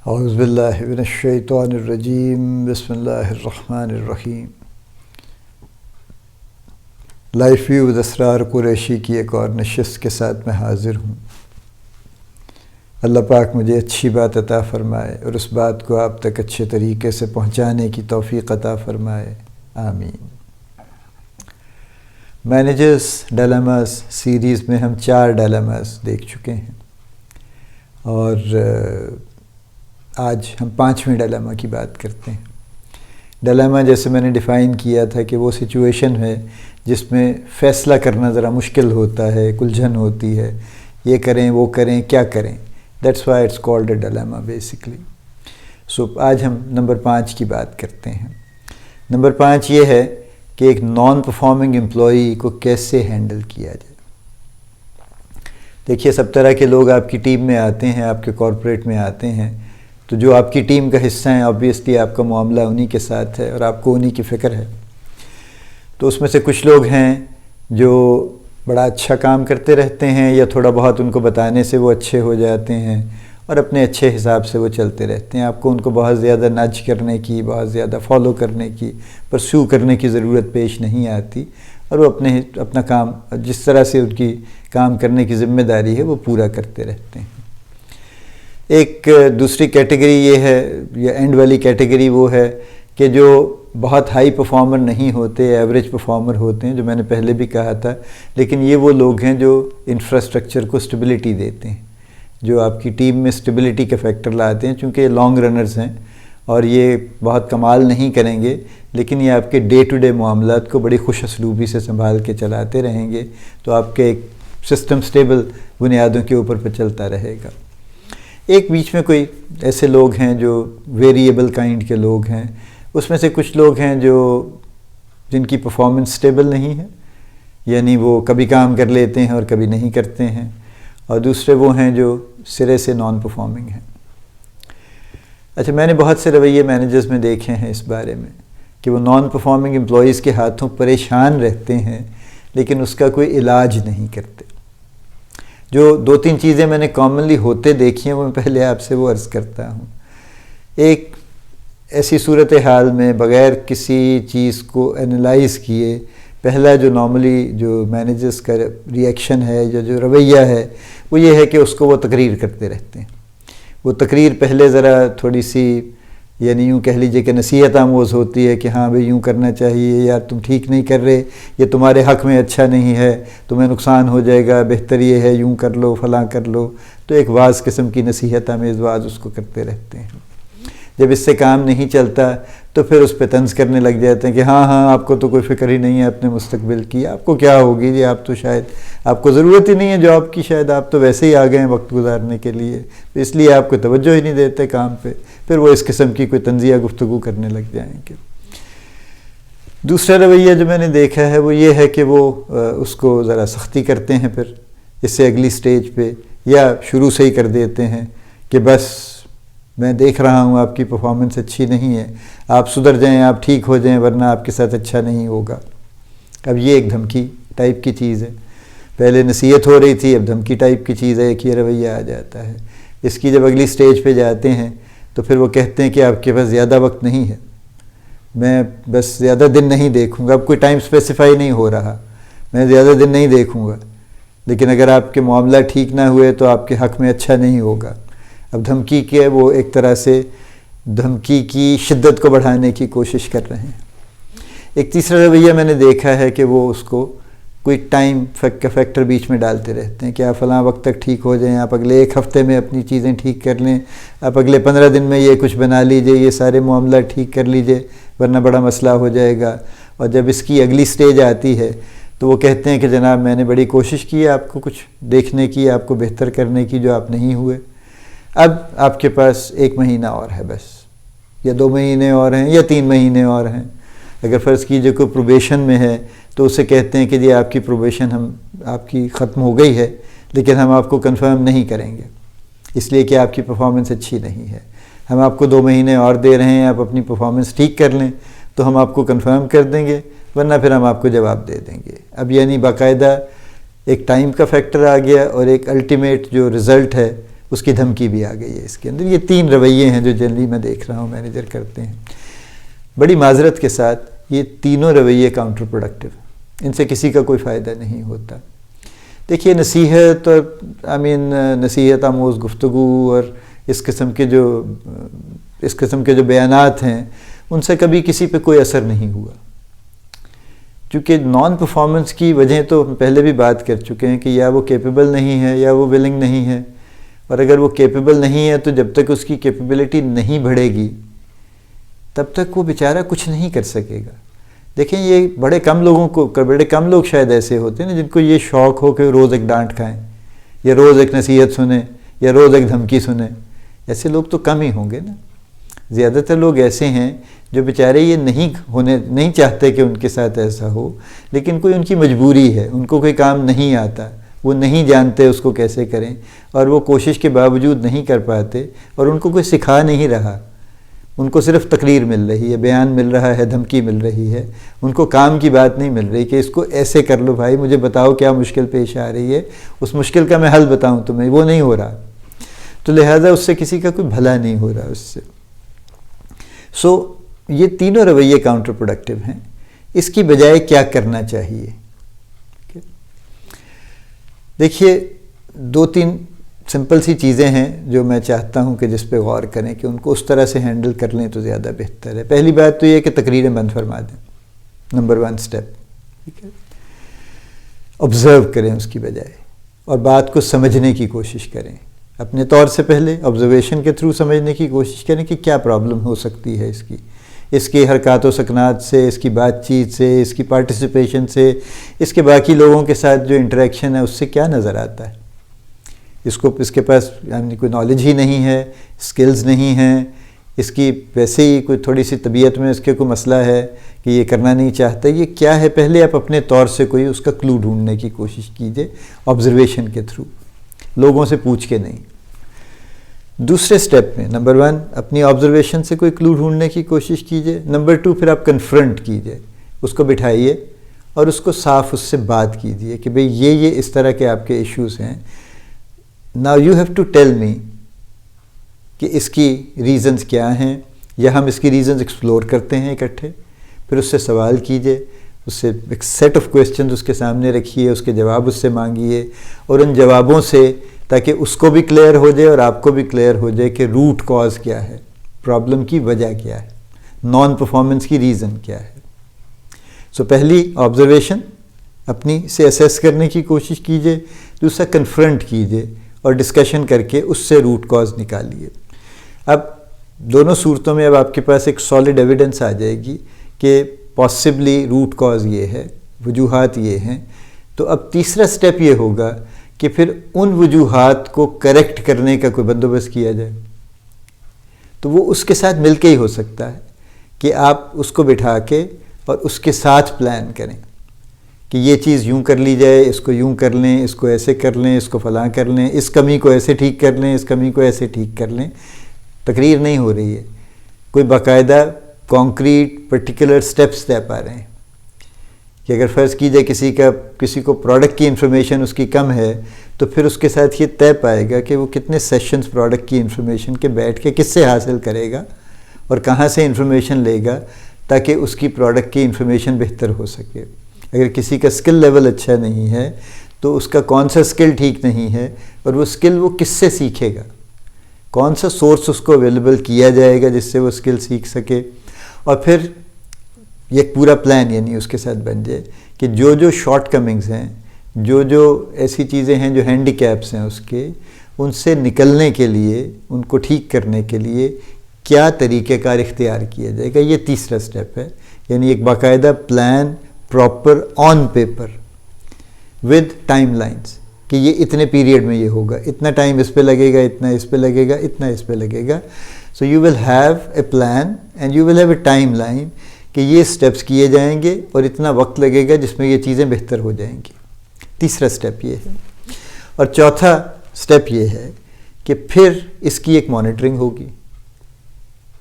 اعوذ باللہ من الشیطان الرجیم، بسم اللہ الرحمن الرحیم۔ لائف ویو ود اسرار قریشی کی ایک اور نشست کے ساتھ میں حاضر ہوں۔ اللہ پاک مجھے اچھی بات عطا فرمائے اور اس بات کو آپ تک اچھے طریقے سے پہنچانے کی توفیق عطا فرمائے، آمین۔ مینیجرز ڈیلیماز سیریز میں ہم 4 ڈیلیماز دیکھ چکے ہیں اور آج ہم 5ویں ڈیلیما کی بات کرتے ہیں۔ ڈیلیما جیسے میں نے ڈیفائن کیا تھا کہ وہ سچویشن ہے جس میں فیصلہ کرنا ذرا مشکل ہوتا ہے، الجھن ہوتی ہے، یہ کریں وہ کریں کیا کریں، that's why it's called a dilemma basically. So آج ہم نمبر 5 کی بات کرتے ہیں۔ نمبر 5 یہ ہے کہ ایک نان پرفارمنگ امپلائی کو کیسے ہینڈل کیا جائے۔ دیکھیے، سب طرح کے لوگ آپ کی ٹیم میں آتے ہیں، آپ کے کارپوریٹ میں آتے ہیں، تو جو آپ کی ٹیم کا حصہ ہیں آبویسلی آپ کا معاملہ انہی کے ساتھ ہے اور آپ کو انہی کی فکر ہے۔ تو اس میں سے کچھ لوگ ہیں جو بڑا اچھا کام کرتے رہتے ہیں یا تھوڑا بہت ان کو بتانے سے وہ اچھے ہو جاتے ہیں اور اپنے اچھے حساب سے وہ چلتے رہتے ہیں۔ آپ کو ان کو بہت زیادہ نج کرنے کی، بہت زیادہ فالو کرنے کی، پرسیو کرنے کی ضرورت پیش نہیں آتی اور وہ اپنا کام جس طرح سے ان کی کام کرنے کی ذمہ داری ہے وہ پورا کرتے رہتے ہیں۔ ایک دوسری کیٹیگری یہ ہے، یا اینڈ والی کیٹیگری وہ ہے کہ جو بہت ہائی پرفارمر نہیں ہوتے، ایوریج پرفارمر ہوتے ہیں، جو میں نے پہلے بھی کہا تھا، لیکن یہ وہ لوگ ہیں جو انفراسٹرکچر کو سٹیبلٹی دیتے ہیں، جو آپ کی ٹیم میں سٹیبلٹی کا فیکٹر لاتے ہیں، چونکہ یہ لانگ رنرز ہیں اور یہ بہت کمال نہیں کریں گے، لیکن یہ آپ کے ڈے ٹو ڈے معاملات کو بڑی خوش اسلوبی سے سنبھال کے چلاتے رہیں گے، تو آپ کے ایک سسٹم سٹیبل بنیادوں کے اوپر پہ چلتا رہے گا۔ ایک بیچ میں کوئی ایسے لوگ ہیں جو ویریبل کائنڈ کے لوگ ہیں، اس میں سے کچھ لوگ ہیں جن کی پرفارمنس سٹیبل نہیں ہے، یعنی وہ کبھی کام کر لیتے ہیں اور کبھی نہیں کرتے ہیں، اور دوسرے وہ ہیں جو سرے سے نان پرفارمنگ ہیں۔ اچھا، میں نے بہت سے رویے مینیجرز میں دیکھے ہیں اس بارے میں کہ وہ نان پرفارمنگ امپلائیز کے ہاتھوں پریشان رہتے ہیں لیکن اس کا کوئی علاج نہیں کرتے۔ جو 2-3 چیزیں میں نے کامنلی ہوتے دیکھی ہیں وہ میں پہلے آپ سے وہ عرض کرتا ہوں۔ ایک ایسی صورتحال میں بغیر کسی چیز کو انالائز کیے پہلا جو نارملی جو مینیجرز کا ریئیکشن ہے یا جو رویہ ہے وہ یہ ہے کہ اس کو وہ تقریر کرتے رہتے ہیں۔ وہ تقریر پہلے ذرا تھوڑی سی، یعنی یوں کہہ لیجئے کہ نصیحت آموز ہوتی ہے کہ ہاں بھئی یوں کرنا چاہیے، یار تم ٹھیک نہیں کر رہے، یہ تمہارے حق میں اچھا نہیں ہے، تمہیں نقصان ہو جائے گا، بہتر یہ ہے یوں کر لو، فلاں کر لو، تو ایک واعظ قسم کی نصیحت آمیز واعظ اس کو کرتے رہتے ہیں۔ جب اس سے کام نہیں چلتا تو پھر اس پہ طنز کرنے لگ جاتے ہیں کہ ہاں آپ کو تو کوئی فکر ہی نہیں ہے اپنے مستقبل کی، آپ کو کیا ہوگی جی، آپ تو شاید آپ کو ضرورت ہی نہیں ہے جاب کی، شاید آپ تو ویسے ہی آ گئے ہیں وقت گزارنے کے لیے، تو اس لیے آپ کو توجہ ہی نہیں دیتے کام پہ، پھر وہ اس قسم کی کوئی طنزیہ گفتگو کرنے لگ جائیں گے۔ دوسرا رویہ جو میں نے دیکھا ہے وہ یہ ہے کہ وہ اس کو ذرا سختی کرتے ہیں، پھر اس سے اگلی سٹیج پہ، یا شروع سے ہی کر دیتے ہیں کہ بس میں دیکھ رہا ہوں آپ کی پرفارمنس اچھی نہیں ہے، آپ سدھر جائیں، آپ ٹھیک ہو جائیں، ورنہ آپ کے ساتھ اچھا نہیں ہوگا۔ اب یہ ایک دھمکی ٹائپ کی چیز ہے، پہلے نصیحت ہو رہی تھی، اب دھمکی ٹائپ کی چیز ہے، ایک یہ رویہ آ جاتا ہے۔ اس کی جب اگلی سٹیج پہ جاتے ہیں تو پھر وہ کہتے ہیں کہ آپ کے پاس زیادہ وقت نہیں ہے، میں بس زیادہ دن نہیں دیکھوں گا، اب کوئی ٹائم اسپیسیفائی نہیں ہو رہا، میں زیادہ دن نہیں دیکھوں گا، لیکن اگر آپ کے معاملہ ٹھیک نہ ہوئے تو آپ کے حق میں اچھا نہیں ہوگا۔ اب دھمکی کے وہ ایک طرح سے دھمکی کی شدت کو بڑھانے کی کوشش کر رہے ہیں۔ ایک تیسرا رویہ میں نے دیکھا ہے کہ وہ اس کو کوئی ٹائم کا فیکٹر بیچ میں ڈالتے رہتے ہیں کہ آپ فلاں وقت تک ٹھیک ہو جائیں، آپ اگلے 1 ہفتے میں اپنی چیزیں ٹھیک کر لیں، آپ اگلے 15 دن میں یہ کچھ بنا لیجئے، یہ سارے معاملہ ٹھیک کر لیجئے، ورنہ بڑا مسئلہ ہو جائے گا۔ اور جب اس کی اگلی سٹیج آتی ہے تو وہ کہتے ہیں کہ جناب میں نے بڑی کوشش کی ہے آپ کو کچھ دیکھنے کی، آپ کو بہتر کرنے کی، جو آپ نہیں ہوئے، اب آپ کے پاس 1 مہینہ اور ہے بس، یا 2 مہینے اور ہیں، یا 3 مہینے اور ہیں۔ اگر فرض کیجئے کوئی پروبیشن میں ہے تو اسے کہتے ہیں کہ جی آپ کی پروبیشن آپ کی ختم ہو گئی ہے، لیکن ہم آپ کو کنفرم نہیں کریں گے اس لیے کہ آپ کی پرفارمنس اچھی نہیں ہے، ہم آپ کو 2 مہینے اور دے رہے ہیں، آپ اپنی پرفارمنس ٹھیک کر لیں تو ہم آپ کو کنفرم کر دیں گے، ورنہ پھر ہم آپ کو جواب دے دیں گے۔ اب یعنی باقاعدہ ایک ٹائم کا فیکٹر آ گیا اور ایک الٹیمیٹ جو رزلٹ ہے اس کی دھمکی بھی آ گئی ہے اس کے اندر. یہ 3 رویے ہیں جو جنرلی میں دیکھ رہا ہوں مینیجر کرتے ہیں. بڑی معذرت کے ساتھ یہ تینوں رویے کاؤنٹر پروڈکٹیو، ان سے کسی کا کوئی فائدہ نہیں ہوتا. دیکھیے نصیحت اور نصیحت آموز گفتگو اور اس قسم کے جو بیانات ہیں ان سے کبھی کسی پہ کوئی اثر نہیں ہوا، چونکہ نان پرفارمنس کی وجہ تو پہلے بھی بات کر چکے ہیں کہ یا وہ کیپیبل نہیں ہے یا وہ ولنگ نہیں ہے، اور اگر وہ کیپیبل نہیں ہے تو جب تک اس کی کیپیبلٹی نہیں بڑھے گی تب تک وہ بیچارہ کچھ نہیں کر سکے گا. دیکھیں یہ بڑے کم لوگ شاید ایسے ہوتے ہیں جن کو یہ شوق ہو کہ روز ایک ڈانٹ کھائیں یا روز ایک نصیحت سنیں یا روز ایک دھمکی سنیں. ایسے لوگ تو کم ہی ہوں گے نا. زیادہ تر لوگ ایسے ہیں جو بیچارے یہ نہیں چاہتے کہ ان کے ساتھ ایسا ہو، لیکن کوئی ان کی مجبوری ہے، ان کو کوئی کام نہیں آتا، وہ نہیں جانتے اس کو کیسے کریں، اور وہ کوشش کے باوجود نہیں کر پاتے، اور ان کو کوئی سکھا نہیں رہا. ان کو صرف تقریر مل رہی ہے، بیان مل رہا ہے، دھمکی مل رہی ہے، ان کو کام کی بات نہیں مل رہی کہ اس کو ایسے کر لو بھائی، مجھے بتاؤ کیا مشکل پیش آ رہی ہے، اس مشکل کا میں حل بتاؤں تمہیں. وہ نہیں ہو رہا، تو لہٰذا اس سے کسی کا کوئی بھلا نہیں ہو رہا اس سے. یہ تینوں رویے کاؤنٹر پروڈکٹیو ہیں. اس کی بجائے کیا کرنا چاہیے؟ دیکھیے 2-3 سمپل سی چیزیں ہیں جو میں چاہتا ہوں کہ جس پہ غور کریں کہ ان کو اس طرح سے ہینڈل کر لیں تو زیادہ بہتر ہے. پہلی بات تو یہ کہ تقریریں بند فرما دیں، نمبر 1 سٹیپ. ٹھیک ہے، آبزرو کریں اس کی بجائے، اور بات کو سمجھنے کی کوشش کریں. اپنے طور سے پہلے آبزرویشن کے تھرو سمجھنے کی کوشش کریں کہ کیا پرابلم ہو سکتی ہے اس کی حرکات و سکنات سے، اس کی بات چیت سے، اس کی پارٹیسپیشن سے، اس کے باقی لوگوں کے ساتھ جو انٹریکشن ہے اس سے کیا نظر آتا ہے. اس کے پاس کوئی نالج ہی نہیں ہے، سکلز نہیں ہیں، اس کی ویسے ہی کوئی تھوڑی سی طبیعت میں اس کے کوئی مسئلہ ہے کہ یہ کرنا نہیں چاہتا. یہ کیا ہے؟ پہلے آپ اپنے طور سے کوئی اس کا کلو ڈھونڈنے کی کوشش کیجئے آبزرویشن کے تھرو، لوگوں سے پوچھ کے نہیں. دوسرے سٹیپ میں نمبر 1 اپنی آبزرویشن سے کوئی کلو ڈھونڈنے کی کوشش کیجئے. نمبر 2 پھر آپ کنفرنٹ کیجئے، اس کو بٹھائیے اور اس کو صاف اس سے بات کیجئے کہ بھئی یہ اس طرح کے آپ کے ایشوز ہیں. Now you have to tell me کہ اس کی ریزنز کیا ہیں، یا ہم اس کی ریزنز ایکسپلور کرتے ہیں اکٹھے. پھر اس سے سوال کیجئے، اس سے ایک سیٹ آف کویسچنز اس کے سامنے رکھیے، اس کے جواب اس سے مانگیے، اور ان جوابوں سے تاکہ اس کو بھی کلیئر ہو جائے اور آپ کو بھی کلیئر ہو جائے کہ روٹ کاز کیا ہے، پرابلم کی وجہ کیا ہے، نان پرفارمنس کی ریزن کیا ہے. پہلی آبزرویشن اپنی سے اسیس کرنے کی کوشش کیجئے. دوسرا کنفرنٹ کیجئے اور ڈسکشن کر کے اس سے روٹ کاز نکالیے. اب دونوں صورتوں میں اب آپ کے پاس ایک سالڈ ایویڈنس آ جائے گی کہ پاسبلی روٹ کاز یہ ہے، وجوہات یہ ہیں. تو اب تیسرا سٹیپ یہ ہوگا کہ پھر ان وجوہات کو کریکٹ کرنے کا کوئی بندوبست کیا جائے. تو وہ اس کے ساتھ مل کے ہی ہو سکتا ہے کہ آپ اس کو بٹھا کے اور اس کے ساتھ پلان کریں کہ یہ چیز یوں کر لی جائے، اس کو یوں کر لیں، اس کو ایسے کر لیں، اس کو فلاں کر لیں، اس کمی کو ایسے ٹھیک کر لیں، اس کمی کو ایسے ٹھیک کر لیں. تقریر نہیں ہو رہی ہے، کوئی باقاعدہ کانکریٹ پرٹیکولر سٹیپس طے پا رہے ہیں کہ اگر فرض کیجئے کسی کو پروڈکٹ کی انفارمیشن اس کی کم ہے تو پھر اس کے ساتھ یہ طے پائے گا کہ وہ کتنے سیشنز پروڈکٹ کی انفارمیشن کے بیٹھ کے کس سے حاصل کرے گا اور کہاں سے انفارمیشن لے گا تاکہ اس کی پروڈکٹ کی انفارمیشن بہتر ہو سکے. اگر کسی کا سکل لیول اچھا نہیں ہے تو اس کا کون سا سکل ٹھیک نہیں ہے، اور وہ سکل وہ کس سے سیکھے گا، کون سا سورس اس کو اویلیبل کیا جائے گا جس سے وہ سکل سیکھ سکے. اور پھر یہ پورا پلان یعنی اس کے ساتھ بن جائے کہ جو شارٹ کمنگز ہیں، جو ایسی چیزیں ہیں جو ہینڈی کیپس ہیں اس کے، ان سے نکلنے کے لیے، ان کو ٹھیک کرنے کے لیے کیا طریقہ کار اختیار کیا جائے گا. یہ تیسرا سٹیپ ہے، یعنی ایک باقاعدہ plan proper on paper with time lines کہ یہ اتنے پیریڈ میں یہ ہوگا، اتنا ٹائم اس پہ لگے گا، اتنا اس پہ لگے گا، اتنا اس پہ لگے گا. So you will have a plan and you will have a timeline کہ یہ سٹیپس کیے جائیں گے اور اتنا وقت لگے گا جس میں یہ چیزیں بہتر ہو جائیں گی. تیسرا سٹیپ یہ ہے. اور چوتھا سٹیپ یہ ہے کہ پھر اس کی ایک مانیٹرنگ ہوگی،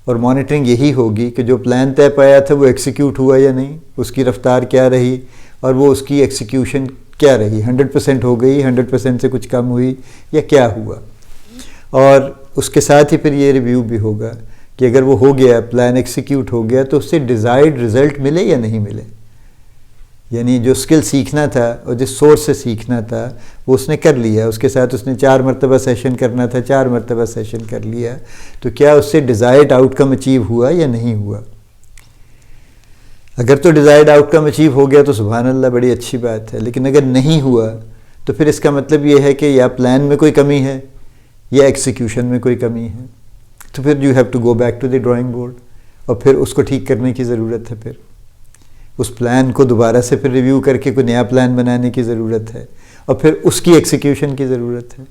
اور مانیٹرنگ یہی ہوگی کہ جو پلان طے پایا تھا وہ ایکسیکیوٹ ہوا یا نہیں، اس کی رفتار کیا رہی، اور وہ اس کی ایکسیکیوشن کیا رہی، 100% ہو گئی، 100% سے کچھ کم ہوئی یا کیا ہوا. اور اس کے ساتھ ہی پھر یہ ریویو بھی ہوگا کہ اگر وہ ہو گیا، پلان ایکسیکیوٹ ہو گیا، تو اس سے ڈیزائرڈ رزلٹ ملے یا نہیں ملے. یعنی جو اسکل سیکھنا تھا اور جس سورس سے سیکھنا تھا وہ اس نے کر لیا، اس کے ساتھ اس نے 4 مرتبہ سیشن کرنا تھا، 4 مرتبہ سیشن کر لیا، تو کیا اس سے ڈیزائرڈ آؤٹ کم اچیو ہوا یا نہیں ہوا؟ اگر تو ڈیزائرڈ آؤٹ کم اچیو ہو گیا تو سبحان اللہ، بڑی اچھی بات ہے. لیکن اگر نہیں ہوا تو پھر اس کا مطلب یہ ہے کہ یا پلان میں کوئی کمی ہے یا ایکسیکیوشن میں کوئی کمی ہے. تو پھر you have to go back to the drawing board, اور پھر اس کو ٹھیک کرنے کی ضرورت ہے. پھر اس پلان کو دوبارہ سے پھر ریویو کر کے کوئی نیا پلان بنانے کی ضرورت ہے، اور پھر اس کی ایکسیکیوشن کی ضرورت ہے.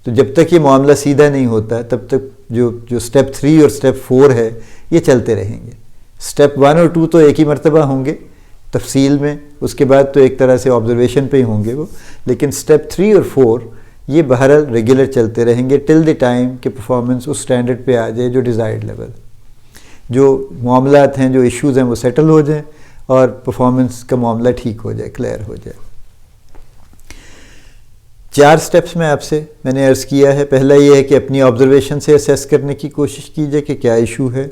تو جب تک یہ معاملہ سیدھا نہیں ہوتا تب تک جو سٹیپ 3 اور سٹیپ 4 ہے یہ چلتے رہیں گے. سٹیپ 1 اور 2 تو ایک ہی مرتبہ ہوں گے تفصیل میں، اس کے بعد تو ایک طرح سے آبزرویشن پہ ہی ہوں گے وہ. لیکن سٹیپ 3 اور 4 یہ بہرحال ریگولر چلتے رہیں گے ٹل دی ٹائم کہ پرفارمنس اس سٹینڈرڈ پہ آ جائے جو ڈیزائرڈ لیول، جو معاملات ہیں، جو ایشوز ہیں وہ سیٹل ہو جائیں اور پرفارمنس کا معاملہ ٹھیک ہو جائے، کلیئر ہو جائے. 4 سٹیپس میں نے عرض کیا ہے. پہلا یہ ہے کہ اپنی آبزرویشن سے اسیس کرنے کی کوشش کیجئے کہ کیا ایشو ہے.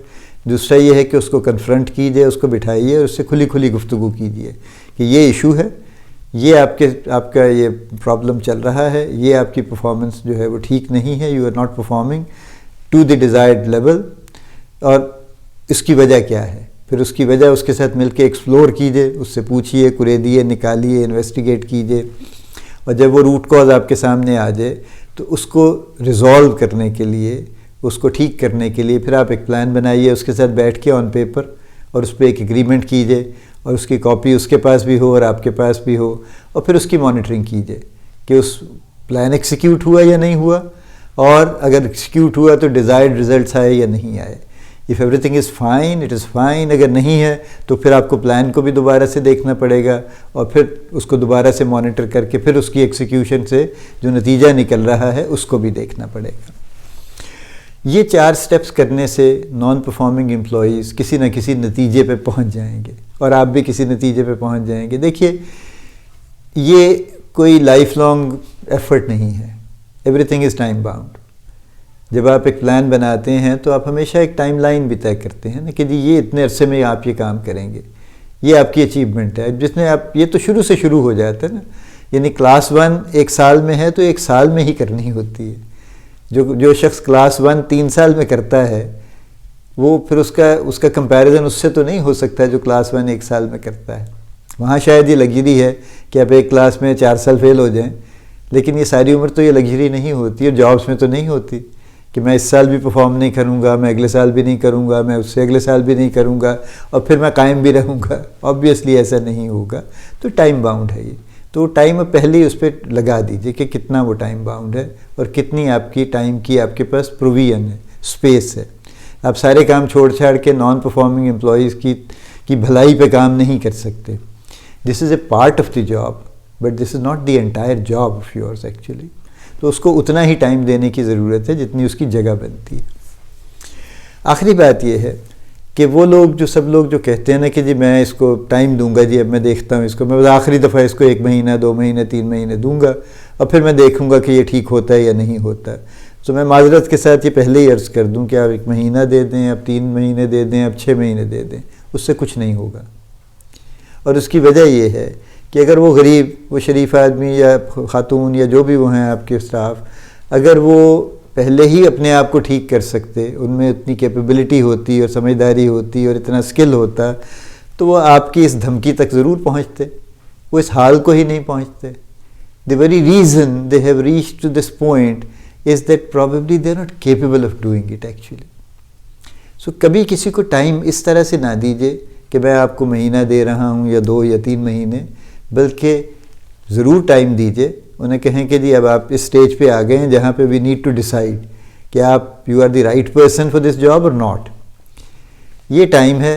دوسرا یہ ہے کہ اس کو کنفرنٹ کیجئے، اس کو بٹھائیے اور اس سے کھلی گفتگو کیجئے کہ یہ ایشو ہے، یہ آپ کا یہ پرابلم چل رہا ہے، یہ آپ کی پرفارمنس جو ہے وہ ٹھیک نہیں ہے، you are not performing to the desired level, اور اس کی وجہ کیا ہے. پھر اس کی وجہ اس کے ساتھ مل کے ایکسپلور کیجئے، اس سے پوچھئے، قریدیے، نکالیے، انویسٹیگیٹ کیجئے. اور جب وہ روٹ کاز آپ کے سامنے آ جائے تو اس کو ریزالو کرنے کے لیے، اس کو ٹھیک کرنے کے لیے پھر آپ ایک پلان بنائیے، اس کے ساتھ بیٹھ کے آن پیپر، اور اس پہ ایک ایگریمنٹ کیجئے، اور اس کی کاپی اس کے پاس بھی ہو اور آپ کے پاس بھی ہو، اور پھر اس کی مانیٹرنگ کیجئے کہ اس پلان ایکسیکیوٹ ہوا یا نہیں ہوا، اور اگر ایکسیکیوٹ ہوا تو ڈیزائرڈ ریزلٹس آئے یا نہیں آئے. If everything is fine it is fine. اگر نہیں ہے تو پھر آپ کو پلان کو بھی دوبارہ سے دیکھنا پڑے گا، اور پھر اس کو دوبارہ سے مانیٹر کر کے پھر اس کی ایکسیکیوشن سے جو نتیجہ نکل رہا ہے اس کو بھی دیکھنا پڑے گا. یہ 4 سٹیپس کرنے سے نان پرفارمنگ امپلائیز کسی نہ کسی نتیجے پہ پہنچ جائیں گے، اور آپ بھی کسی نتیجے پہ پہنچ جائیں گے. دیکھیے، یہ کوئی لائف لانگ ایفرٹ نہیں ہے، every thing is time bound. جب آپ ایک پلان بناتے ہیں تو آپ ہمیشہ ایک ٹائم لائن بھی طے کرتے ہیں نا کہ جی یہ اتنے عرصے میں آپ یہ کام کریں گے، یہ آپ کی اچیومنٹ ہے. جس نے آپ یہ تو شروع سے شروع ہو جاتا ہے نا، یعنی کلاس 1 1 سال میں ہے تو 1 سال میں ہی کرنی ہوتی ہے. جو شخص کلاس 1 3 سال میں کرتا ہے وہ پھر اس کا کمپیریزن اس سے تو نہیں ہو سکتا جو کلاس 1 1 سال میں کرتا ہے. وہاں شاید یہ لگژری ہے کہ آپ ایک کلاس میں 4 سال فیل ہو جائیں، لیکن یہ ساری عمر تو یہ لگژری نہیں ہوتی، اور جابس میں تو نہیں ہوتی کہ میں اس سال بھی پرفارم نہیں کروں گا، میں اگلے سال بھی نہیں کروں گا، میں اس سے اگلے سال بھی نہیں کروں گا، اور پھر میں قائم بھی رہوں گا. آبویسلی ایسا نہیں ہوگا. تو ٹائم باؤنڈ ہے یہ. تو ٹائم پہلے ہی اس پہ لگا دیجئے کہ کتنا وہ ٹائم باؤنڈ ہے اور کتنی آپ کی ٹائم کی آپ کے پاس پروویژن ہے، اسپیس ہے. آپ سارے کام چھوڑ چھاڑ کے نان پرفارمنگ امپلائیز کی بھلائی پہ کام نہیں کر سکتے. This is a part of the job but this is not the entire job of yours actually. تو اس کو اتنا ہی ٹائم دینے کی ضرورت ہے جتنی اس کی جگہ بنتی ہے. آخری بات یہ ہے کہ وہ لوگ سب لوگ جو کہتے ہیں نا کہ جی میں اس کو ٹائم دوں گا، جی اب میں دیکھتا ہوں اس کو، میں آخری دفعہ اس کو 1 مہینہ 2 مہینے 3 مہینے دوں گا اور پھر میں دیکھوں گا کہ یہ ٹھیک ہوتا ہے یا نہیں ہوتا. تو میں معذرت کے ساتھ یہ پہلے ہی عرض کر دوں کہ آپ 1 مہینہ دے دیں، آپ 3 مہینے دے دیں، آپ 6 مہینے دے دیں، اس سے کچھ نہیں ہوگا. اور اس کی وجہ یہ ہے کہ اگر وہ غریب، وہ شریف آدمی یا خاتون یا جو بھی وہ ہیں آپ کے اسٹاف، اگر وہ پہلے ہی اپنے آپ کو ٹھیک کر سکتے، ان میں اتنی کیپیبلٹی ہوتی اور سمجھداری ہوتی اور اتنا اسکل ہوتا، تو وہ آپ کی اس دھمکی تک ضرور پہنچتے. وہ اس حال کو ہی نہیں پہنچتے. The very reason they have reached to this point is that probably they are not capable of doing it actually. So کبھی کسی کو ٹائم اس طرح سے نہ دیجئے کہ میں آپ کو مہینہ دے رہا ہوں یا 2 یا 3 مہینے، بلکہ ضرور ٹائم دیجئے. انہیں کہیں کہ جی اب آپ اس سٹیج پہ آ گئے ہیں جہاں پہ وی نیڈ ٹو ڈیسائیڈ کہ آپ you are the right person for this job اور ناٹ. یہ ٹائم ہے،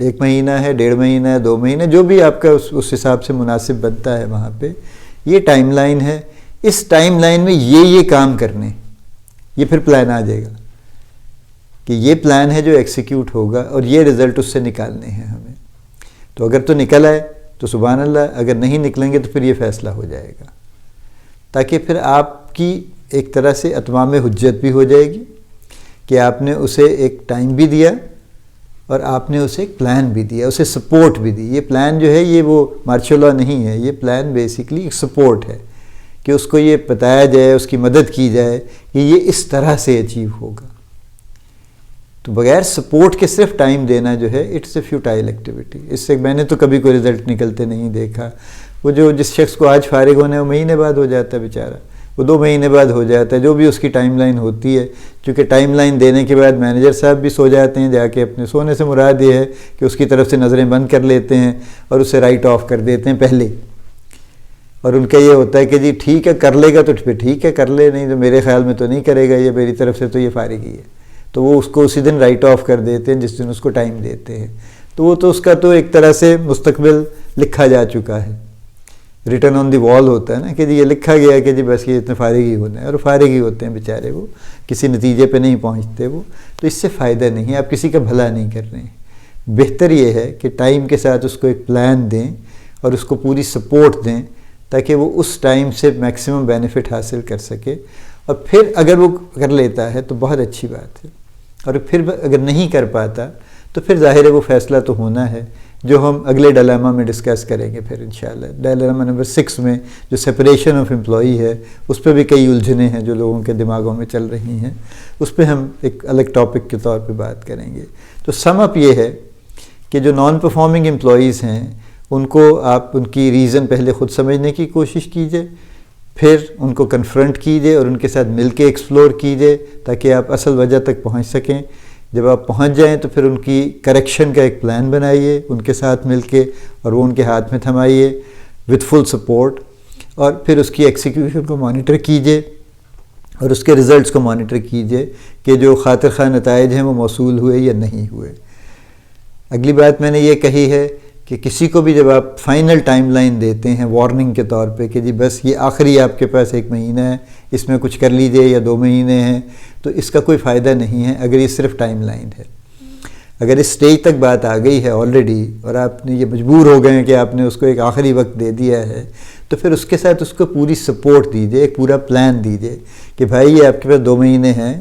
1 مہینہ ہے، 1.5 مہینہ ہے، 2 مہینے، جو بھی آپ کا اس حساب سے مناسب بنتا ہے وہاں پہ. یہ ٹائم لائن ہے. اس ٹائم لائن میں یہ کام کرنے، یہ پھر پلان آ جائے گا کہ یہ پلان ہے جو ایکسیکیوٹ ہوگا اور یہ رزلٹ اس سے نکالنے ہیں ہمیں. تو اگر تو نکل آئے تو سبحان اللہ، اگر نہیں نکلیں گے تو پھر یہ فیصلہ ہو جائے گا. تاکہ پھر آپ کی ایک طرح سے اتمام حجت بھی ہو جائے گی کہ آپ نے اسے ایک ٹائم بھی دیا اور آپ نے اسے ایک پلان بھی دیا، اسے سپورٹ بھی دی۔ یہ پلان جو ہے یہ وہ مارشل لا نہیں ہے، یہ پلان بیسیکلی ایک سپورٹ ہے کہ اس کو یہ بتایا جائے، اس کی مدد کی جائے کہ یہ اس طرح سے اچیو ہوگا۔ تو بغیر سپورٹ کے صرف ٹائم دینا جو ہے اٹس اے فیوٹائل ایکٹیویٹی۔ اس سے میں نے تو کبھی کوئی رزلٹ نکلتے نہیں دیکھا۔ وہ جو جس شخص کو آج فارغ ہونا ہے وہ مہینے بعد ہو جاتا ہے بیچارہ، وہ 2 مہینے بعد ہو جاتا ہے، جو بھی اس کی ٹائم لائن ہوتی ہے۔ چونکہ ٹائم لائن دینے کے بعد مینیجر صاحب بھی سو جاتے ہیں، جا کے اپنے سونے سے مراد یہ ہے کہ اس کی طرف سے نظریں بند کر لیتے ہیں اور اسے رائٹ آف کر دیتے ہیں پہلے، اور ان کا یہ ہوتا ہے کہ جی ٹھیک ہے کر لے گا تو پھر ٹھیک ہے کر لے، نہیں تو میرے خیال میں تو نہیں کرے گا، یہ میری طرف سے تو یہ فارغ ہی ہے، تو وہ اس کو اسی دن رائٹ آف کر دیتے ہیں جس دن اس کو ٹائم دیتے ہیں۔ تو وہ تو اس کا تو ایک طرح سے مستقبل لکھا جا چکا ہے، ریٹن آن دی وال ہوتا ہے نا کہ جی یہ لکھا گیا ہے کہ جی بس یہ اتنے فارغ ہی ہونا ہے، اور فارغ ہی ہوتے ہیں بیچارے، وہ کسی نتیجے پہ نہیں پہنچتے وہ۔ تو اس سے فائدہ نہیں ہے، آپ کسی کا بھلا نہیں کر رہے ہیں۔ بہتر یہ ہے کہ ٹائم کے ساتھ اس کو ایک پلان دیں اور اس کو پوری سپورٹ دیں تاکہ وہ اس ٹائم سے میکسیمم بینیفٹ حاصل کر سکے، اور پھر اگر وہ کر لیتا ہے تو بہت اچھی بات ہے، اور پھر اگر نہیں کر پاتا تو پھر ظاہر ہے وہ فیصلہ تو ہونا ہے، جو ہم اگلے ڈائلیما میں ڈسکس کریں گے پھر انشاءاللہ۔ ڈائلیما نمبر 6 میں جو سپریشن آف امپلائی ہے، اس پہ بھی کئی الجھنیں ہیں جو لوگوں کے دماغوں میں چل رہی ہیں، اس پہ ہم ایک الگ ٹاپک کے طور پہ بات کریں گے۔ تو سم اپ یہ ہے کہ جو نان پرفارمنگ امپلائیز ہیں ان کو آپ ان کی ریزن پہلے خود سمجھنے کی کوشش کیجئے، پھر ان کو کنفرنٹ کیجئے اور ان کے ساتھ مل کے ایکسپلور کیجئے تاکہ آپ اصل وجہ تک پہنچ سکیں۔ جب آپ پہنچ جائیں تو پھر ان کی کریکشن کا ایک پلان بنائیے ان کے ساتھ مل کے، اور وہ ان کے ہاتھ میں تھمائیے وتھ فل سپورٹ، اور پھر اس کی ایکسیکیوشن کو مانیٹر کیجئے اور اس کے ریزلٹس کو مانیٹر کیجئے کہ جو خاطر خواہ نتائج ہیں وہ موصول ہوئے یا نہیں ہوئے۔ اگلی بات میں نے یہ کہی ہے کہ کسی کو بھی جب آپ فائنل ٹائم لائن دیتے ہیں وارننگ کے طور پہ کہ جی بس یہ آخری آپ کے پاس 1 مہینہ ہے، اس میں کچھ کر لیجئے، یا 2 مہینے ہیں، تو اس کا کوئی فائدہ نہیں ہے اگر یہ صرف ٹائم لائن ہے۔ اگر اس سٹیج تک بات آ گئی ہے آلریڈی اور آپ نے یہ مجبور ہو گئے ہیں کہ آپ نے اس کو ایک آخری وقت دے دیا ہے، تو پھر اس کے ساتھ اس کو پوری سپورٹ دیجئے، ایک پورا پلان دیجئے کہ بھائی یہ آپ کے پاس 2 مہینے ہیں،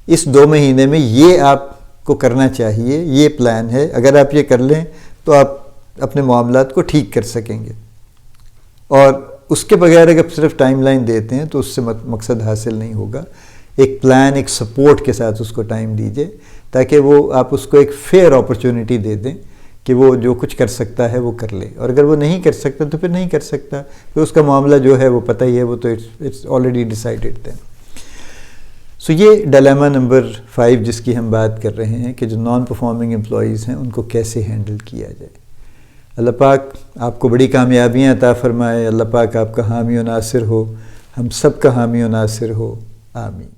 اس 2 مہینے میں یہ آپ کو کرنا چاہیے، یہ پلان ہے، اگر آپ یہ کر لیں تو آپ اپنے معاملات کو ٹھیک کر سکیں گے۔ اور اس کے بغیر اگر صرف ٹائم لائن دیتے ہیں تو اس سے مقصد حاصل نہیں ہوگا۔ ایک پلان، ایک سپورٹ کے ساتھ اس کو ٹائم دیجئے تاکہ وہ آپ اس کو ایک فیئر اپرچونٹی دے دیں کہ وہ جو کچھ کر سکتا ہے وہ کر لے، اور اگر وہ نہیں کر سکتا تو پھر نہیں کر سکتا، پھر اس کا معاملہ جو ہے وہ پتہ ہی ہے، وہ تو اٹس آلریڈی ڈیسائیڈڈ تھا۔ سو یہ ڈائلیما نمبر 5 جس کی ہم بات کر رہے ہیں کہ جو نان پرفارمنگ امپلائیز ہیں ان کو کیسے ہینڈل کیا جائے۔ اللہ پاک آپ کو بڑی کامیابیاں عطا فرمائے، اللہ پاک آپ کا حامی و ناصر ہو، ہم سب کا حامی و ناصر ہو، آمین۔